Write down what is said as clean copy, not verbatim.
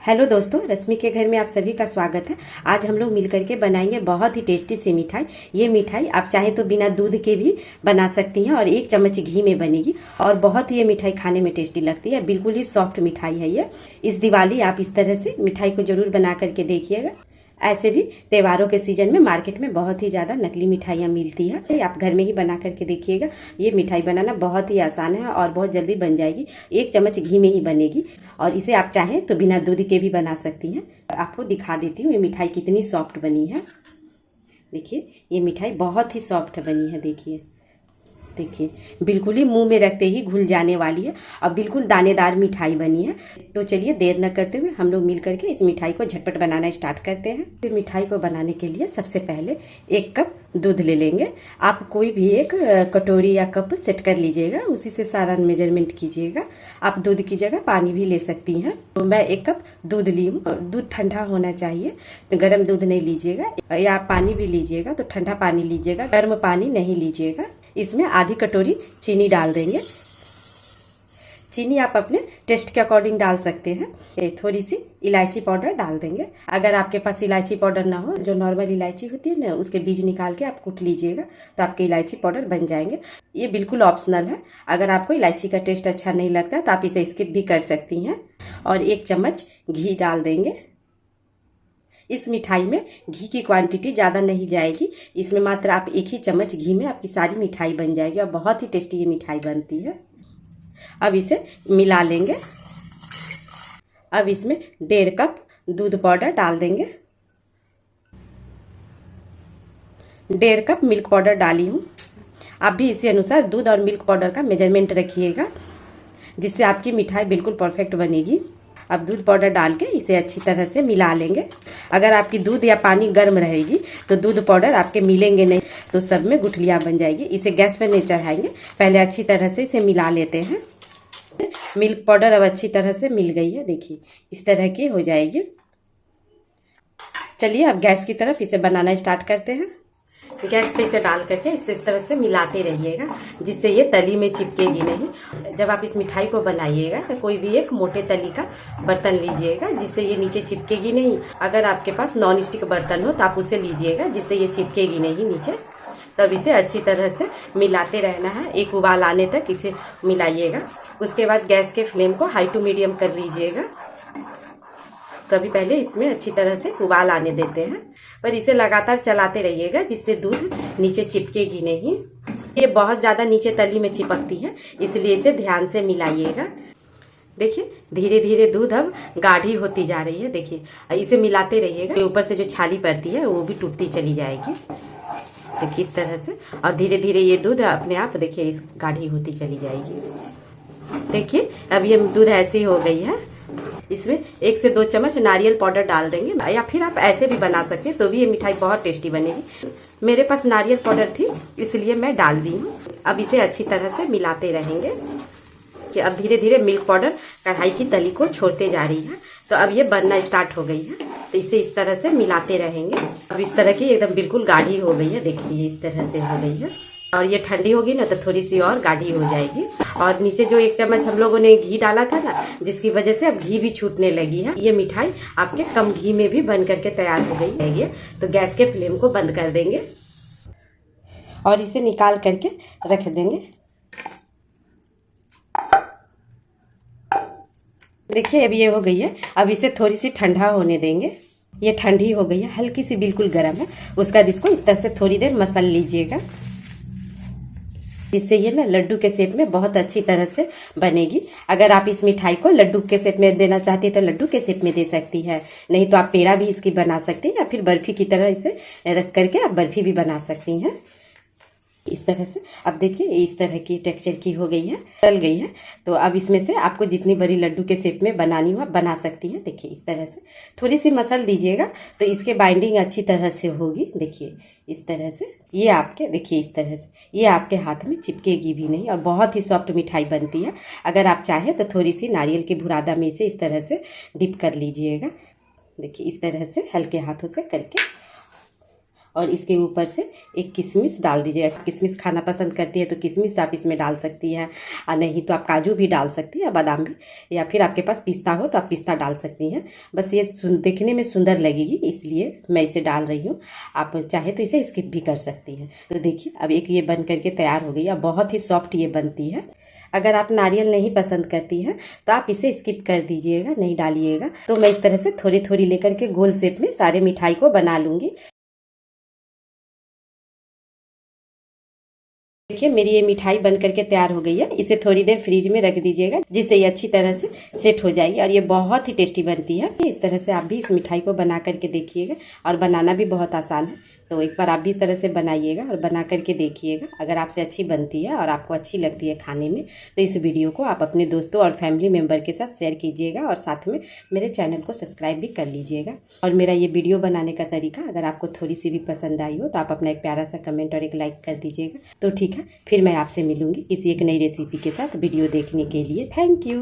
Hello दोस्तों, रश्मि के घर में आप सभी का स्वागत है। आज हम लोग मिलकर के बनाएंगे बहुत ही टेस्टी सी मिठाई। ये मिठाई आप चाहे तो बिना दूध के भी बना सकती हैं और 1 चम्मच घी में बनेगी और बहुत ही ये मिठाई खाने में टेस्टी लगती है। बिल्कुल ही सॉफ्ट मिठाई है ये। इस दिवाली आप इस तरह से मिठाई को जरूर बना करके देखिएगा। ऐसे भी त्योहारों के सीजन में मार्केट में बहुत ही ज्यादा नकली मिठाइयाँ मिलती है, आप घर में ही बना करके देखिएगा। ये मिठाई बनाना बहुत ही आसान है और बहुत जल्दी बन जाएगी। 1 चम्मच घी में ही बनेगी और इसे आप चाहें तो बिना दूध के भी बना सकती हैं। आपको दिखा देती हूँ ये मिठाई कितनी सॉफ्ट बनी है। देखिए ये मिठाई बहुत ही सॉफ्ट बनी है। देखिए बिल्कुल ही मुंह में रखते ही घुल जाने वाली है और बिल्कुल दानेदार मिठाई बनी है। तो चलिए देर न करते हुए हम लोग मिल करके इस मिठाई को झटपट बनाना स्टार्ट करते हैं। इस मिठाई को बनाने के लिए सबसे पहले 1 कप दूध ले लेंगे। आप कोई भी एक कटोरी या कप सेट कर लीजिएगा, उसी से सारा मेजरमेंट कीजिएगा। आप दूध की जगह पानी भी ले सकती हैं। तो मैं 1 कप दूध ली हूँ। दूध ठंडा होना चाहिए, तो गर्म दूध नहीं लीजिएगा, या पानी भी लीजिएगा तो ठंडा पानी लीजिएगा, गर्म पानी नहीं लीजिएगा। इसमें आधी कटोरी चीनी डाल देंगे। चीनी आप अपने टेस्ट के अकॉर्डिंग डाल सकते हैं। थोड़ी सी इलायची पाउडर डाल देंगे। अगर आपके पास इलायची पाउडर ना हो, जो नॉर्मल इलायची होती है ना, उसके बीज निकाल के आप कूट लीजिएगा तो आपके इलायची पाउडर बन जाएंगे। ये बिल्कुल ऑप्शनल है। अगर आपको इलायची का टेस्ट अच्छा नहीं लगता तो आप इसे स्किप भी कर सकती हैं। और 1 चम्मच घी डाल देंगे। इस मिठाई में घी की क्वांटिटी ज़्यादा नहीं जाएगी। इसमें मात्र आप 1 ही चम्मच घी में आपकी सारी मिठाई बन जाएगी और बहुत ही टेस्टी ये मिठाई बनती है। अब इसे मिला लेंगे। अब इसमें 1.5 कप दूध पाउडर डाल देंगे। 1.5 कप मिल्क पाउडर डाली हूँ। आप भी इसी अनुसार दूध और मिल्क पाउडर का मेजरमेंट रखिएगा, जिससे आपकी मिठाई बिल्कुल परफेक्ट बनेगी। अब दूध पाउडर डाल के इसे अच्छी तरह से मिला लेंगे। अगर आपकी दूध या पानी गर्म रहेगी तो दूध पाउडर आपके मिलेंगे नहीं, तो सब में गुठलियाँ बन जाएगी। इसे गैस पर नहीं चढ़ाएंगे, पहले अच्छी तरह से इसे मिला लेते हैं। मिल्क पाउडर अब अच्छी तरह से मिल गई है। देखिए इस तरह की हो जाएगी। चलिए अब गैस की तरफ इसे बनाना स्टार्ट करते हैं। गैस पे इसे डाल करके इस तरह से मिलाते रहिएगा, जिससे ये तली में चिपकेगी नहीं। जब आप इस मिठाई को बनाइएगा तो कोई भी एक मोटे तली का बर्तन लीजिएगा, जिससे ये नीचे चिपकेगी नहीं। अगर आपके पास नॉन स्टिक बर्तन हो तो आप उसे लीजिएगा, जिससे ये चिपकेगी नहीं नीचे। तब इसे अच्छी तरह से मिलाते रहना है। एक उबाल आने तक इसे मिलाइएगा। उसके बाद गैस के फ्लेम को हाई टू मीडियम कर लीजिएगा। कभी पहले इसमें अच्छी तरह से उबाल आने देते हैं, पर इसे लगातार चलाते रहिएगा, जिससे दूध नीचे चिपकेगी नहीं। ये बहुत ज्यादा नीचे तली में चिपकती है, इसलिए इसे ध्यान से मिलाइएगा। देखिए धीरे धीरे दूध अब गाढ़ी होती जा रही है। देखिए इसे मिलाते रहिएगा। ऊपर से जो छाली पड़ती है वो भी टूटती चली जाएगी। देखिए इस तरह से, और धीरे धीरे ये दूध अपने आप देखिए इस गाढ़ी होती चली जाएगी। देखिए अब ये दूध ऐसी हो गई है। इसमें 1 से 2 चम्मच नारियल पाउडर डाल देंगे, या फिर आप ऐसे भी बना सकते हैं तो भी ये मिठाई बहुत टेस्टी बनेगी। मेरे पास नारियल पाउडर थी इसलिए मैं डाल दी हूँ। अब इसे अच्छी तरह से मिलाते रहेंगे कि अब धीरे धीरे मिल्क पाउडर कढ़ाई की तली को छोड़ते जा रही है। तो अब ये बनना स्टार्ट हो गई है, तो इसे इस तरह से मिलाते रहेंगे। अब इस तरह की एकदम बिल्कुल गाढ़ी हो गई है। देखिए इस तरह से हो गई है, और ये ठंडी होगी ना तो थोड़ी सी और गाढ़ी हो जाएगी। और नीचे जो 1 चम्मच हम लोगों ने घी डाला था ना, जिसकी वजह से अब घी भी छूटने लगी है। ये मिठाई आपके कम घी में भी बन करके तैयार हो गई है। तो गैस के फ्लेम को बंद कर देंगे और इसे निकाल करके रख देंगे। देखिए अब ये हो गई है। अब इसे थोड़ी सी ठंडा होने देंगे। ये ठंडी हो गई है, हल्की सी बिल्कुल गर्म है। उसका इसको इस तरह से थोड़ी देर मसल लीजिएगा, जिससे ये ना लड्डू के शेप में बहुत अच्छी तरह से बनेगी। अगर आप इस मिठाई को लड्डू के शेप में देना चाहती है तो लड्डू के शेप में दे सकती है, नहीं तो आप पेड़ा भी इसकी बना सकती हैं, या फिर बर्फी की तरह इसे रख करके आप बर्फी भी बना सकती हैं इस तरह से। अब देखिए इस तरह की टेक्सचर की हो गई है, तल गई है। तो अब इसमें से आपको जितनी बड़ी लड्डू के शेप में बनानी हो आप बना सकती हैं। देखिए इस तरह से थोड़ी सी मसल दीजिएगा तो इसके बाइंडिंग अच्छी तरह से होगी। देखिए इस तरह से ये आपके, देखिए इस तरह से ये आपके हाथ में चिपकेगी भी नहीं और बहुत ही सॉफ्ट मिठाई बनती है। अगर आप चाहें तो थोड़ी सी नारियल की बुरादा में इसे इस तरह से डिप कर लीजिएगा। देखिए इस तरह से हल्के हाथों से करके, और इसके ऊपर से एक किशमिश डाल दीजिएगा। किशमिश खाना पसंद करती है तो किशमिश आप इसमें डाल सकती हैं, और नहीं तो आप काजू भी डाल सकती हैं, बादाम भी, या फिर आपके पास पिस्ता हो तो आप पिस्ता डाल सकती हैं। बस ये देखने में सुंदर लगेगी इसलिए मैं इसे डाल रही हूँ। आप चाहे तो इसे स्किप भी कर सकती हैं। तो देखिए अब एक ये बन करके तैयार हो गई है, बहुत ही सॉफ्ट ये बनती है। अगर आप नारियल नहीं पसंद करती हैं तो आप इसे स्किप कर दीजिएगा, नहीं डालिएगा। तो मैं इस तरह से थोड़ी थोड़ी लेकर के गोल शेप में सारे मिठाई को बना लूँगी। देखिए मेरी ये मिठाई बन करके तैयार हो गई है। इसे थोड़ी देर फ्रिज में रख दीजिएगा जिससे ये अच्छी तरह से सेट हो जाएगी और ये बहुत ही टेस्टी बनती है। इस तरह से आप भी इस मिठाई को बना करके देखिएगा, और बनाना भी बहुत आसान है। तो एक बार आप भी इस तरह से बनाइएगा और बना करके देखिएगा। अगर आपसे अच्छी बनती है और आपको अच्छी लगती है खाने में तो इस वीडियो को आप अपने दोस्तों और फैमिली मेम्बर के साथ शेयर कीजिएगा, और साथ में मेरे चैनल को सब्सक्राइब भी कर लीजिएगा। और मेरा ये वीडियो बनाने का तरीका अगर आपको थोड़ी सी भी पसंद आई हो तो आप अपना एक प्यारा सा कमेंट और एक लाइक कर दीजिएगा। तो ठीक है, फिर मैं आपसे मिलूंगी किसी एक नई रेसिपी के साथ। वीडियो देखने के लिए थैंक यू।